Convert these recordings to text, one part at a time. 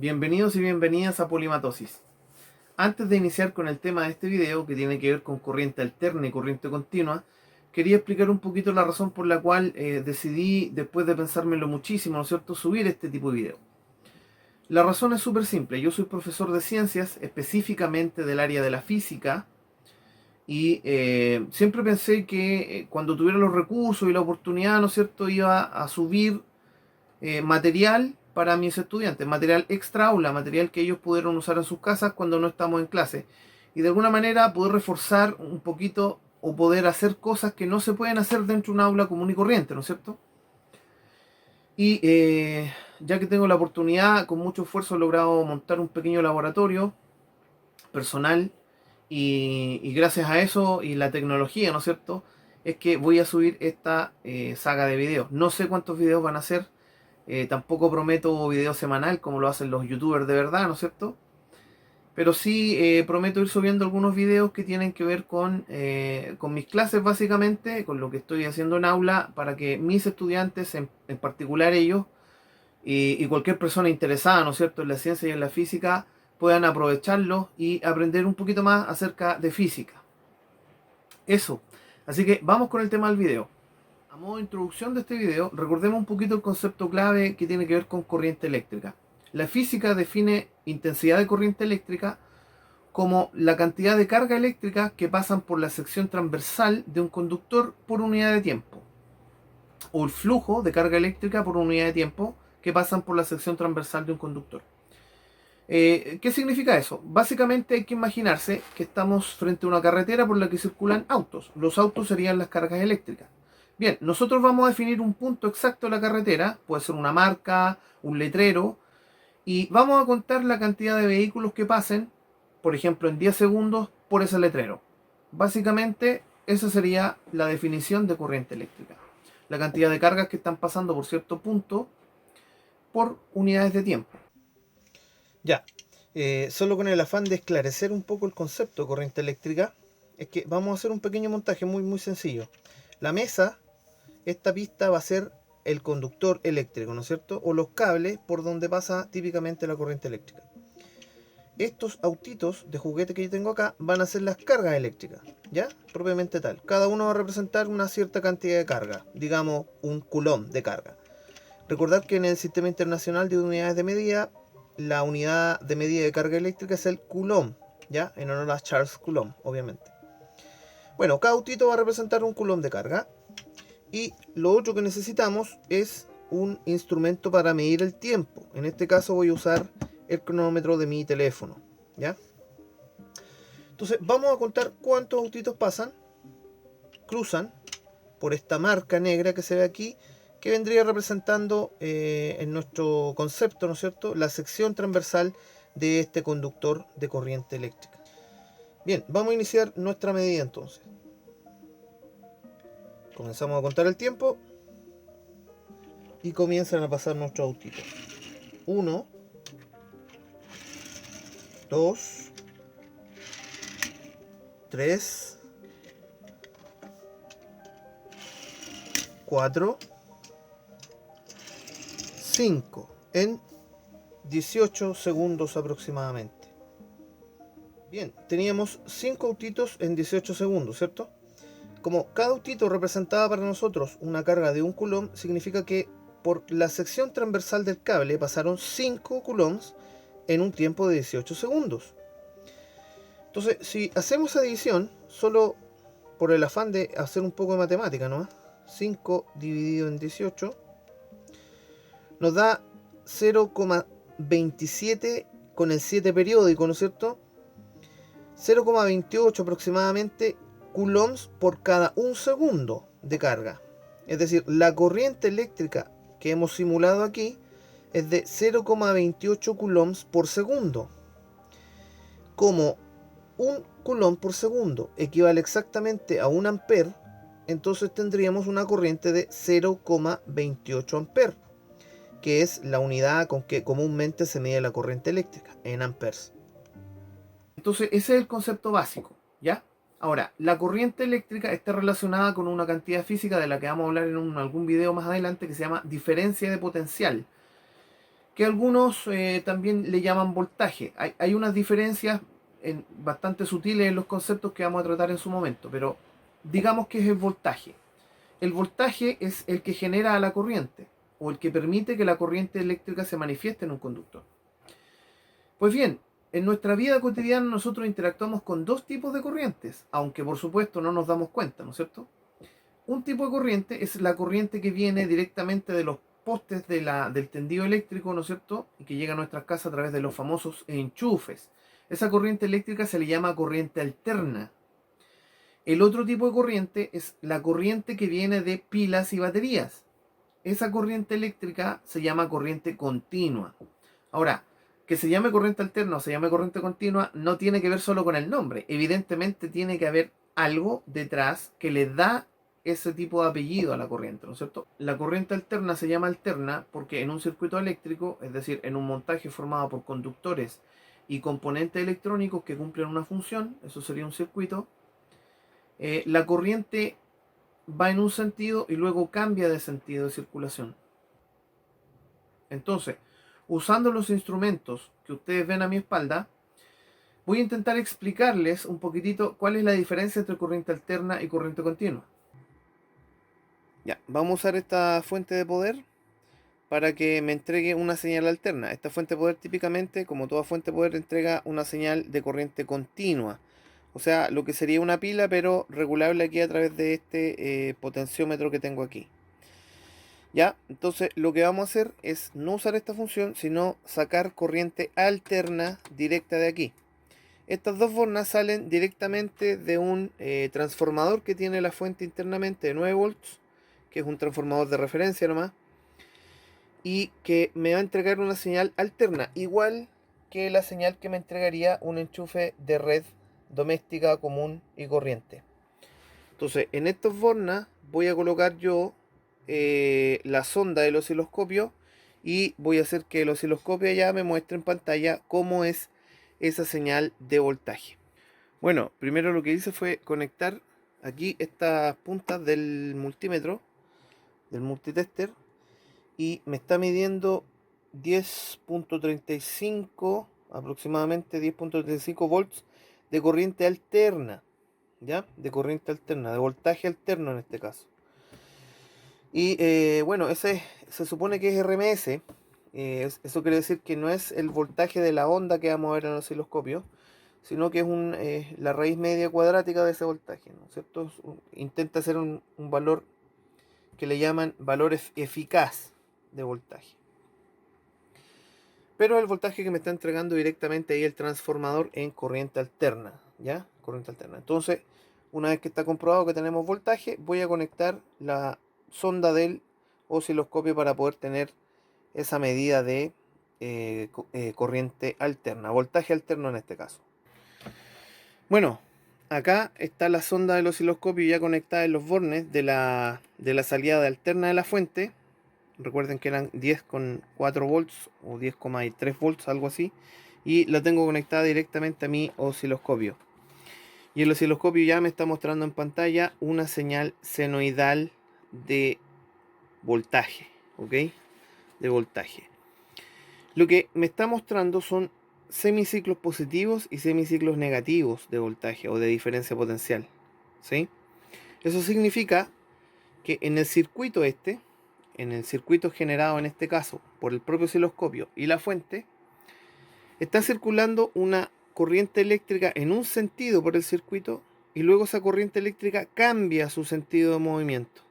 Bienvenidos y bienvenidas a Polimatosis. Antes de iniciar con el tema de este video, que tiene que ver con corriente alterna y corriente continua, quería explicar un poquito la razón por la cual decidí, después de pensármelo muchísimo, ¿no es cierto?, subir este tipo de video. La razón es súper simple. Yo soy profesor de ciencias, específicamente del área de la física, y siempre pensé que cuando tuviera los recursos y la oportunidad, ¿no es cierto?, iba a subir material para mis estudiantes, material extra aula, material que ellos pudieron usar en sus casas cuando no estamos en clase. Y de alguna manera poder reforzar un poquito o poder hacer cosas que no se pueden hacer dentro de un aula común y corriente, ¿no es cierto? Y ya que tengo la oportunidad, con mucho esfuerzo he logrado montar un pequeño laboratorio personal y gracias a eso y la tecnología, ¿no es cierto?, es que voy a subir esta saga de videos. No sé cuántos videos van a ser. Tampoco prometo video semanal como lo hacen los youtubers de verdad, ¿no es cierto? Pero sí prometo ir subiendo algunos videos que tienen que ver con mis clases básicamente, con lo que estoy haciendo en aula, para que mis estudiantes, en particular ellos, y cualquier persona interesada, ¿no es cierto?, en la ciencia y en la física, puedan aprovecharlo y aprender un poquito más acerca de física. Eso. Así que vamos con el tema del video. A modo de introducción de este video, recordemos un poquito el concepto clave que tiene que ver con corriente eléctrica. La física define intensidad de corriente eléctrica como la cantidad de carga eléctrica que pasan por la sección transversal de un conductor por unidad de tiempo, o el flujo de carga eléctrica por unidad de tiempo que pasan por la sección transversal de un conductor. ¿Qué significa eso? Básicamente hay que imaginarse que estamos frente a una carretera por la que circulan autos. Los autos serían las cargas eléctricas. Bien, nosotros vamos a definir un punto exacto de la carretera, puede ser una marca, un letrero, y vamos a contar la cantidad de vehículos que pasen, por ejemplo, en 10 segundos por ese letrero. Básicamente, esa sería la definición de corriente eléctrica. La cantidad de cargas que están pasando por cierto punto por unidades de tiempo. Ya, solo con el afán de esclarecer un poco el concepto de corriente eléctrica, es que vamos a hacer un pequeño montaje muy sencillo. La mesa, esta pista va a ser el conductor eléctrico, ¿no es cierto? O los cables por donde pasa típicamente la corriente eléctrica. Estos autitos de juguete que yo tengo acá van a ser las cargas eléctricas, ¿ya? Propiamente tal. Cada uno va a representar una cierta cantidad de carga, digamos un coulomb de carga. Recordad que en el Sistema Internacional de Unidades de Medida, la unidad de medida de carga eléctrica es el coulomb, ¿ya? En honor a Charles Coulomb, obviamente. Bueno, cada autito va a representar un coulomb de carga. Y lo otro que necesitamos es un instrumento para medir el tiempo. En este caso voy a usar el cronómetro de mi teléfono, ¿ya? Entonces vamos a contar cuántos autitos pasan, cruzan por esta marca negra que se ve aquí, que vendría representando en nuestro concepto, ¿no es cierto?, la sección transversal de este conductor de corriente eléctrica. Bien, vamos a iniciar nuestra medida entonces. Comenzamos a contar el tiempo y comienzan a pasar nuestros autitos. 1, 2, 3, 4, 5 en 18 segundos aproximadamente. Bien, teníamos 5 autitos en 18 segundos, ¿cierto? Como cada autito representaba para nosotros una carga de 1 coulomb, significa que por la sección transversal del cable pasaron 5 coulombs en un tiempo de 18 segundos. Entonces, si hacemos esa división, solo por el afán de hacer un poco de matemática, ¿no? 5 dividido en 18 nos da 0,27 con el 7 periódico, ¿no es cierto? 0,28 aproximadamente coulombs por cada 1 segundo de carga. Es decir, la corriente eléctrica que hemos simulado aquí es de 0,28 coulombs por segundo. Como 1 coulomb por segundo equivale exactamente a 1 ampere, entonces tendríamos una corriente de 0,28 ampere, que es la unidad con que comúnmente se mide la corriente eléctrica, en amperes. Entonces ese es el concepto básico, ¿ya? Ahora, la corriente eléctrica está relacionada con una cantidad física de la que vamos a hablar en algún video más adelante, que se llama diferencia de potencial. que algunos también le llaman voltaje. Hay unas diferencias bastante sutiles en los conceptos que vamos a tratar en su momento, pero digamos que es el voltaje. El voltaje es el que genera la corriente, o el que permite que la corriente eléctrica se manifieste en un conductor. Pues bien, en nuestra vida cotidiana nosotros interactuamos con dos tipos de corrientes, aunque por supuesto no nos damos cuenta, ¿no es cierto? Un tipo de corriente es la corriente que viene directamente de los postes del tendido eléctrico, ¿no es cierto? Y que llega a nuestras casas a través de los famosos enchufes. Esa corriente eléctrica se le llama corriente alterna. El otro tipo de corriente es la corriente que viene de pilas y baterías. Esa corriente eléctrica se llama corriente continua. Ahora, que se llame corriente alterna o se llame corriente continua no tiene que ver solo con el nombre. Evidentemente tiene que haber algo detrás que le da ese tipo de apellido a la corriente, ¿no es cierto? La corriente alterna se llama alterna porque en un circuito eléctrico, es decir, en un montaje formado por conductores y componentes electrónicos que cumplen una función, eso sería un circuito, la corriente va en un sentido y luego cambia de sentido de circulación. Entonces, usando los instrumentos que ustedes ven a mi espalda, voy a intentar explicarles un poquitito cuál es la diferencia entre corriente alterna y corriente continua. Ya, vamos a usar esta fuente de poder para que me entregue una señal alterna. Esta fuente de poder típicamente, como toda fuente de poder, entrega una señal de corriente continua. O sea, lo que sería una pila, pero regulable aquí a través de este potenciómetro que tengo aquí. Ya, entonces lo que vamos a hacer es no usar esta función, sino sacar corriente alterna directa de aquí. Estas dos bornas salen directamente de un transformador que tiene la fuente internamente de 9 volts, que es un transformador de referencia nomás, y que me va a entregar una señal alterna, igual que la señal que me entregaría un enchufe de red doméstica común y corriente. Entonces, en estas bornas voy a colocar yo la sonda del osciloscopio y voy a hacer que el osciloscopio ya me muestre en pantalla cómo es esa señal de voltaje. Bueno, primero lo que hice fue conectar aquí estas puntas del multímetro, del multitester, y me está midiendo 10.35, aproximadamente 10.35 volts de corriente alterna, ¿ya? De corriente alterna, de voltaje alterno en este caso. Y bueno, ese se supone que es RMS. Eso quiere decir que no es el voltaje de la onda que vamos a ver en el osciloscopio, sino que es la raíz media cuadrática de ese voltaje, ¿no es cierto? Intenta ser un valor que le llaman valor eficaz de voltaje. Pero el voltaje que me está entregando directamente ahí el transformador en corriente alterna, ¿ya? Corriente alterna. Entonces, una vez que está comprobado que tenemos voltaje, voy a conectar la sonda del osciloscopio para poder tener esa medida de corriente alterna, voltaje alterno en este caso. Bueno, acá está la sonda del osciloscopio ya conectada en los bornes de la salida de alterna de la fuente. Recuerden que eran 10,4 volts o 10,3 volts, algo así. Y la tengo conectada directamente a mi osciloscopio. Y el osciloscopio ya me está mostrando en pantalla una señal senoidal de voltaje. ¿Ok? De voltaje. Lo que me está mostrando son semiciclos positivos y semiciclos negativos de voltaje o de diferencia potencial. ¿Sí? Eso significa que en el circuito en el circuito generado en este caso por el propio osciloscopio y la fuente, está circulando una corriente eléctrica en un sentido por el circuito y luego esa corriente eléctrica cambia su sentido de movimiento.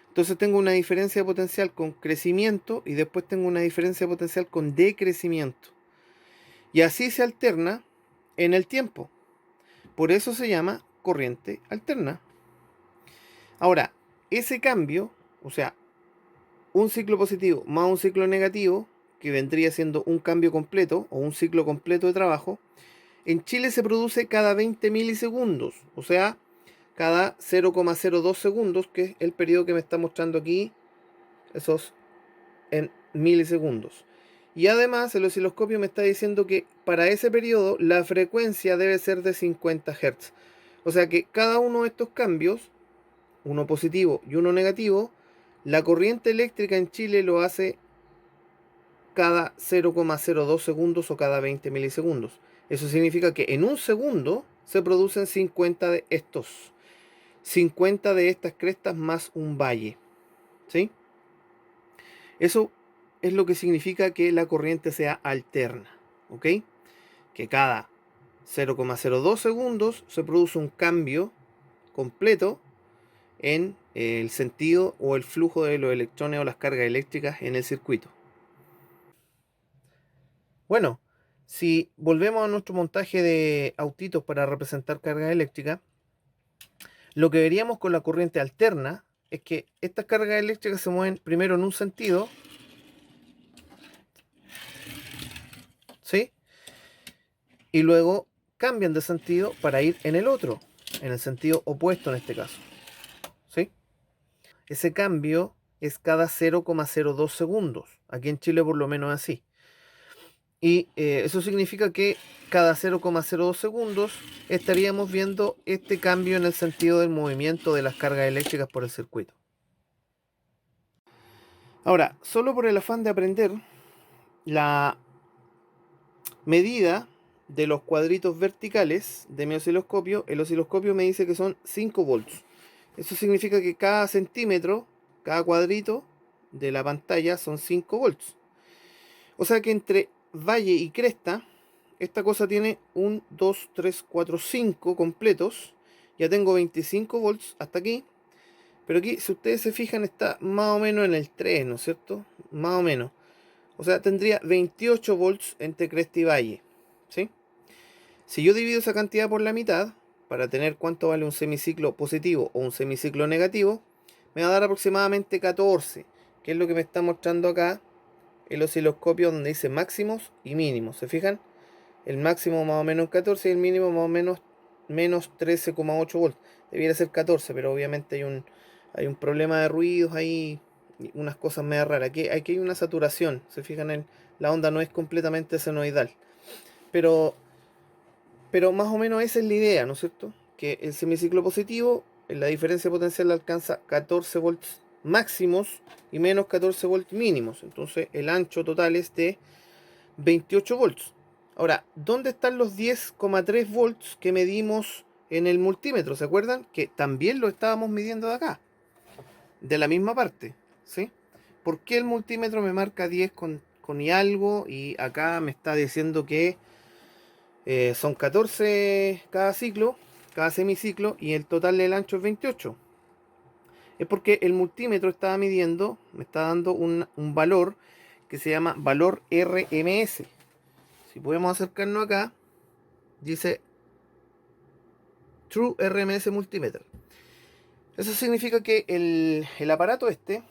Entonces tengo una diferencia de potencial con crecimiento y después tengo una diferencia de potencial con decrecimiento. Y así se alterna en el tiempo. Por eso se llama corriente alterna. Ahora, ese cambio, o sea, un ciclo positivo más un ciclo negativo, que vendría siendo un cambio completo o un ciclo completo de trabajo, en Chile se produce cada 20 milisegundos, o sea, cada 0,02 segundos, que es el periodo que me está mostrando aquí, esos en milisegundos. Y además el osciloscopio me está diciendo que para ese periodo la frecuencia debe ser de 50 Hz. O sea que cada uno de estos cambios, uno positivo y uno negativo, la corriente eléctrica en Chile lo hace cada 0,02 segundos o cada 20 milisegundos. Eso significa que en un segundo se producen 50 de estos. 50 de estas crestas más un valle. ¿Sí? Eso es lo que significa que la corriente sea alterna. ¿Ok? Que cada 0,02 segundos se produce un cambio completo en el sentido o el flujo de los electrones o las cargas eléctricas en el circuito. Bueno, si volvemos a nuestro montaje de autitos para representar cargas eléctricas, lo que veríamos con la corriente alterna es que estas cargas eléctricas se mueven primero en un sentido, ¿sí? Y luego cambian de sentido para ir en el otro, en el sentido opuesto en este caso, ¿sí? Ese cambio es cada 0,02 segundos. Aquí en Chile por lo menos es así. Y eso significa que cada 0,02 segundos estaríamos viendo este cambio en el sentido del movimiento de las cargas eléctricas por el circuito. Ahora, solo por el afán de aprender, la medida de los cuadritos verticales de mi osciloscopio, el osciloscopio me dice que son 5 volts. Eso significa que cada centímetro, cada cuadrito de la pantalla son 5 volts. O sea que entre valle y cresta, esta cosa tiene 1, 2, 3, 4, 5 completos. Ya tengo 25 volts hasta aquí. Pero aquí, si ustedes se fijan, está más o menos en el 3, ¿no es cierto? Más o menos. O sea, tendría 28 volts entre cresta y valle. ¿Sí? Si yo divido esa cantidad por la mitad, para tener cuánto vale un semiciclo positivo o un semiciclo negativo, me va a dar aproximadamente 14, que es lo que me está mostrando acá el osciloscopio, donde dice máximos y mínimos. ¿Se fijan? El máximo más o menos 14 y el mínimo más o menos menos 13,8 volts. Debiera ser 14, pero obviamente hay un problema de ruidos ahí, unas cosas medio raras. Aquí hay una saturación. ¿Se fijan? La onda no es completamente senoidal. Pero más o menos esa es la idea, ¿no es cierto? Que el semiciclo positivo, en la diferencia potencial alcanza 14 volts máximos y menos 14 volts mínimos. Entonces el ancho total es de 28 volts. Ahora, ¿dónde están los 10,3 volts que medimos en el multímetro? ¿Se acuerdan? Que también lo estábamos midiendo de acá, de la misma parte, ¿sí? ¿Por qué el multímetro me marca 10 con y algo y acá me está diciendo que son 14 cada ciclo, cada semiciclo, y el total del ancho es 28? Es porque el multímetro estaba midiendo, me está dando un valor que se llama valor RMS. Si podemos acercarnos acá, dice True RMS Multimeter. Eso significa que el aparato este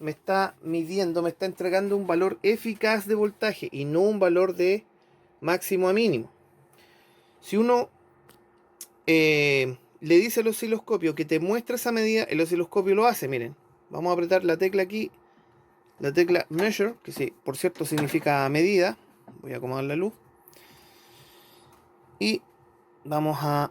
me está midiendo, me está entregando un valor eficaz de voltaje y no un valor de máximo a mínimo. Si uno le dice al osciloscopio que te muestra esa medida, el osciloscopio lo hace. Miren, vamos a apretar la tecla aquí, la tecla Measure, que sí, por cierto significa medida. Voy a acomodar la luz. Y vamos a...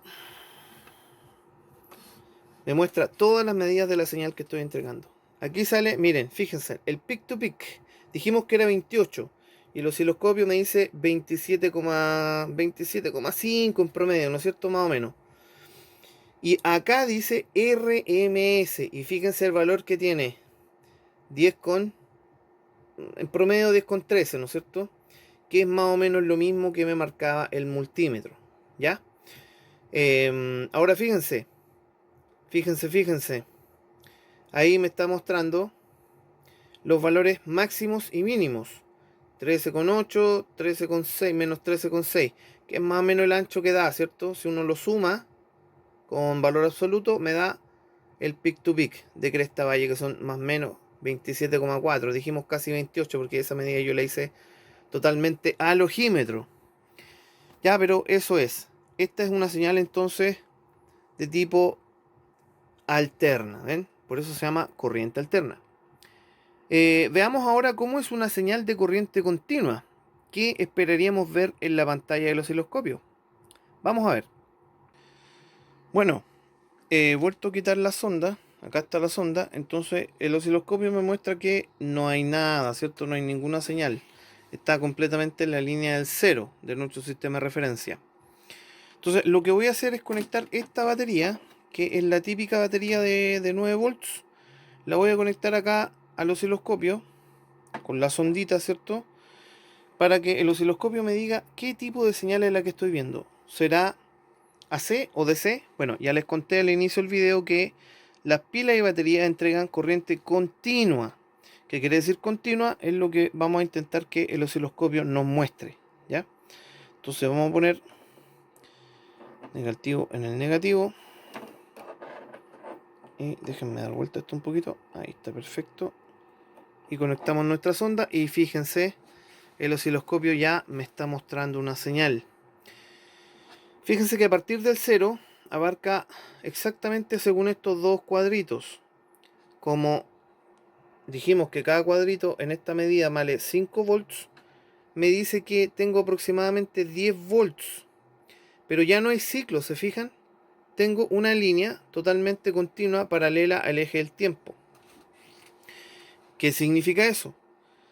me muestra todas las medidas de la señal que estoy entregando. Aquí sale, miren, fíjense, el peak to peak. Dijimos que era 28. Y el osciloscopio me dice 27,5 en promedio, ¿no es cierto? Más o menos. Y acá dice RMS. Y fíjense el valor que tiene. 10 con... en promedio 10,13, ¿no es cierto? Que es más o menos lo mismo que me marcaba el multímetro. ¿Ya? Ahora fíjense. Fíjense. Ahí me está mostrando los valores máximos y mínimos. 13,8, 13,6, menos 13,6. Que es más o menos el ancho que da, ¿cierto? Si uno lo suma con valor absoluto, me da el peak to peak de cresta valle, que son más o menos 27,4. Dijimos casi 28 porque esa medida yo la hice totalmente al ojímetro. Ya, pero eso es. Esta es una señal entonces de tipo alterna, ¿ven? Por eso se llama corriente alterna. Veamos ahora cómo es una señal de corriente continua que esperaríamos ver en la pantalla del osciloscopio. Vamos a ver. Bueno, he vuelto a quitar la sonda. Acá está la sonda. Entonces el osciloscopio me muestra que no hay nada, ¿cierto? No hay ninguna señal. está completamente en la línea del 0 de nuestro sistema de referencia. Entonces lo que voy a hacer es conectar esta batería, que es la típica batería de 9 volts. La voy a conectar acá al osciloscopio con la sondita, ¿cierto? Para que el osciloscopio me diga qué tipo de señal es la que estoy viendo. ¿Será AC o DC? Bueno, ya les conté al inicio del video que las pilas y baterías entregan corriente continua. ¿Qué quiere decir continua? Es lo que vamos a intentar que el osciloscopio nos muestre, ¿ya? Entonces vamos a poner negativo en el negativo. Y déjenme dar vuelta esto un poquito. Ahí está, perfecto. Y conectamos nuestra sonda y fíjense, el osciloscopio ya me está mostrando una señal. Fíjense que a partir del 0 abarca exactamente según estos dos cuadritos. Como dijimos que cada cuadrito en esta medida vale 5 volts, me dice que tengo aproximadamente 10 volts. Pero ya no hay ciclo, ¿se fijan? Tengo una línea totalmente continua paralela al eje del tiempo. ¿Qué significa eso?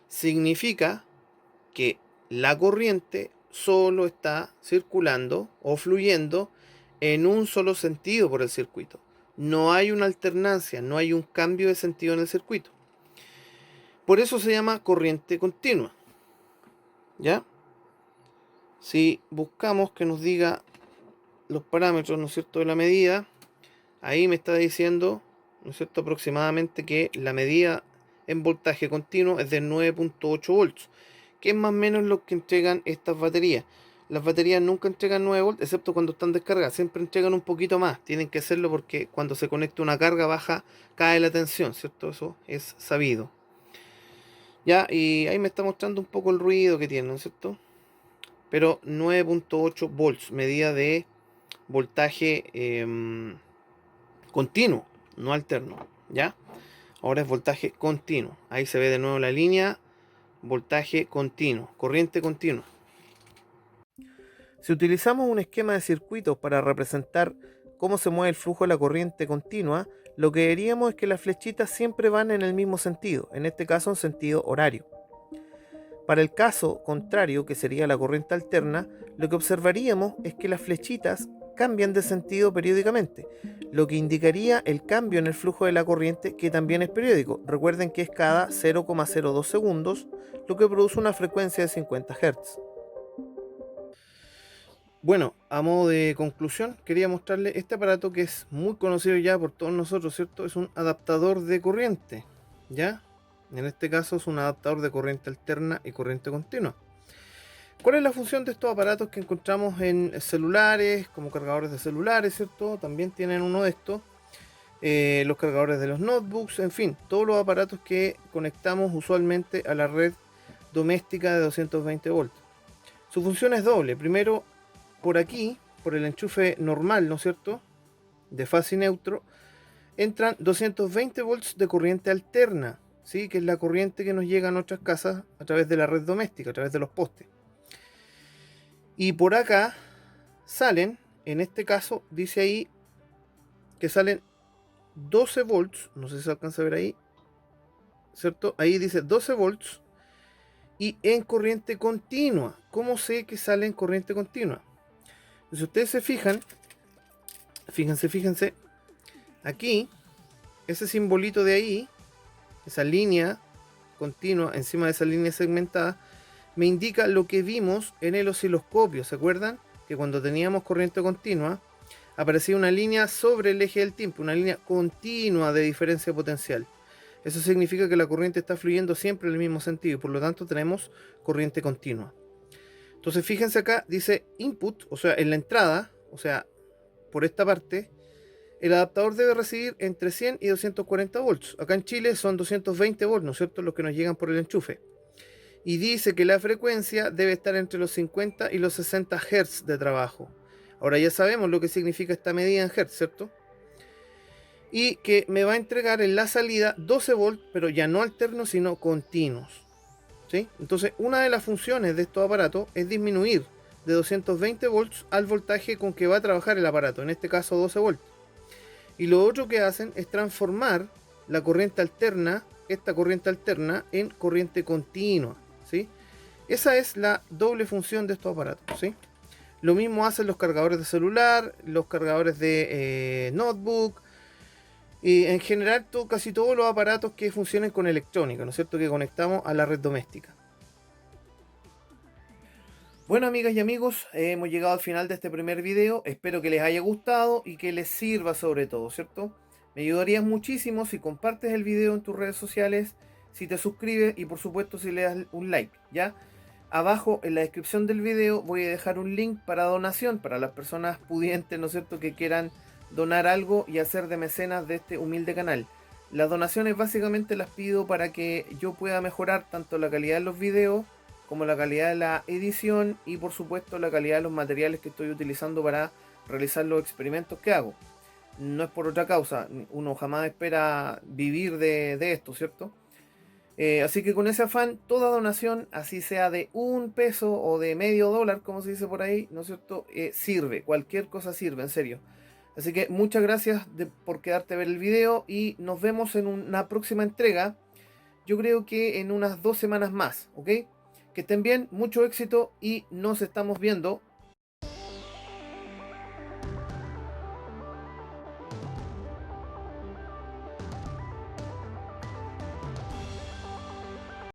Significa que la corriente solo está circulando o fluyendo en un solo sentido por el circuito. No hay una alternancia, no hay un cambio de sentido en el circuito. Por eso se llama corriente continua. ¿Ya? Si buscamos que nos diga los parámetros, ¿no es cierto?, de la medida, ahí me está diciendo, ¿no es cierto?, aproximadamente que la medida en voltaje continuo es de 9.8 volts, que es más o menos lo que entregan estas baterías. Las baterías nunca entregan 9 volts, excepto cuando están descargadas, siempre entregan un poquito más. Tienen que hacerlo porque cuando se conecta una carga baja, cae la tensión, ¿cierto? Eso es sabido. Ya, y ahí me está mostrando un poco el ruido que tiene, ¿no es cierto? Pero 9.8 volts, medida de voltaje continuo, no alterno, ¿ya? Ahora es voltaje continuo. Ahí se ve de nuevo la línea, voltaje continuo, corriente continua. Si utilizamos un esquema de circuitos para representar cómo se mueve el flujo de la corriente continua, lo que veríamos es que las flechitas siempre van en el mismo sentido, en este caso en sentido horario. Para el caso contrario, que sería la corriente alterna, lo que observaríamos es que las flechitas cambian de sentido periódicamente, lo que indicaría el cambio en el flujo de la corriente, que también es periódico. Recuerden que es cada 0,02 segundos, lo que produce una frecuencia de 50 Hz. Bueno, a modo de conclusión, quería mostrarles este aparato que es muy conocido ya por todos nosotros, ¿cierto? Es un adaptador de corriente, ¿ya? En este caso es un adaptador de corriente alterna y corriente continua. ¿Cuál es la función de estos aparatos que encontramos en celulares, como cargadores de celulares, ¿cierto? También tienen uno de estos, los cargadores de los notebooks, en fin, todos los aparatos que conectamos usualmente a la red doméstica de 220 volts. Su función es doble. Primero, por aquí, por el enchufe normal, ¿no es cierto?, de fase y neutro, entran 220 volts de corriente alterna, ¿sí?, que es la corriente que nos llega a nuestras casas a través de la red doméstica, a través de los postes. Y por acá salen, en este caso, dice ahí que salen 12 volts, no sé si se alcanza a ver ahí, ¿cierto? Ahí dice 12 volts y en corriente continua. ¿Cómo sé que sale en corriente continua? Si ustedes se fijan, fíjense, aquí, ese simbolito de ahí, esa línea continua encima de esa línea segmentada, me indica lo que vimos en el osciloscopio. ¿Se acuerdan? Que cuando teníamos corriente continua, aparecía una línea sobre el eje del tiempo, una línea continua de diferencia potencial. Eso significa que la corriente está fluyendo siempre en el mismo sentido y por lo tanto tenemos corriente continua. Entonces fíjense acá, dice input, o sea, en la entrada, o sea, por esta parte, el adaptador debe recibir entre 100 y 240 volts. Acá en Chile son 220 volts, ¿no es cierto?, los que nos llegan por el enchufe. Y dice que la frecuencia debe estar entre los 50 y los 60 Hz de trabajo. Ahora ya sabemos lo que significa esta medida en Hz, ¿cierto? Y que me va a entregar en la salida 12 volts, pero ya no alternos, sino continuos. ¿Sí? Entonces, una de las funciones de estos aparatos es disminuir de 220 volts al voltaje con que va a trabajar el aparato, en este caso 12 volts. Y lo otro que hacen es transformar la corriente alterna, esta corriente alterna, en corriente continua, ¿sí? Esa es la doble función de estos aparatos, ¿sí? Lo mismo hacen los cargadores de celular, los cargadores de notebook, y en general casi todos los aparatos que funcionen con electrónica, ¿no es cierto?, que conectamos a la red doméstica. Bueno, amigas y amigos, hemos llegado al final de este primer video. Espero que les haya gustado y que les sirva sobre todo, ¿cierto? Me ayudarías muchísimo si compartes el video en tus redes sociales, si te suscribes y por supuesto si le das un like, ¿ya? Abajo en la descripción del video voy a dejar un link para donación para las personas pudientes, ¿no es cierto?, que quieran donar algo y hacer de mecenas de este humilde canal. Las donaciones básicamente las pido para que yo pueda mejorar tanto la calidad de los videos como la calidad de la edición y por supuesto la calidad de los materiales que estoy utilizando para realizar los experimentos que hago. No es por otra causa, uno jamás espera vivir de esto, ¿cierto? Así que con ese afán, toda donación, así sea de $1 o de medio dólar, como se dice por ahí, ¿no es cierto? Sirve, cualquier cosa sirve, en serio. Así que muchas gracias por quedarte a ver el video y nos vemos en una próxima entrega. Yo creo que en unas 2 semanas más, ¿ok? Que estén bien, mucho éxito y nos estamos viendo.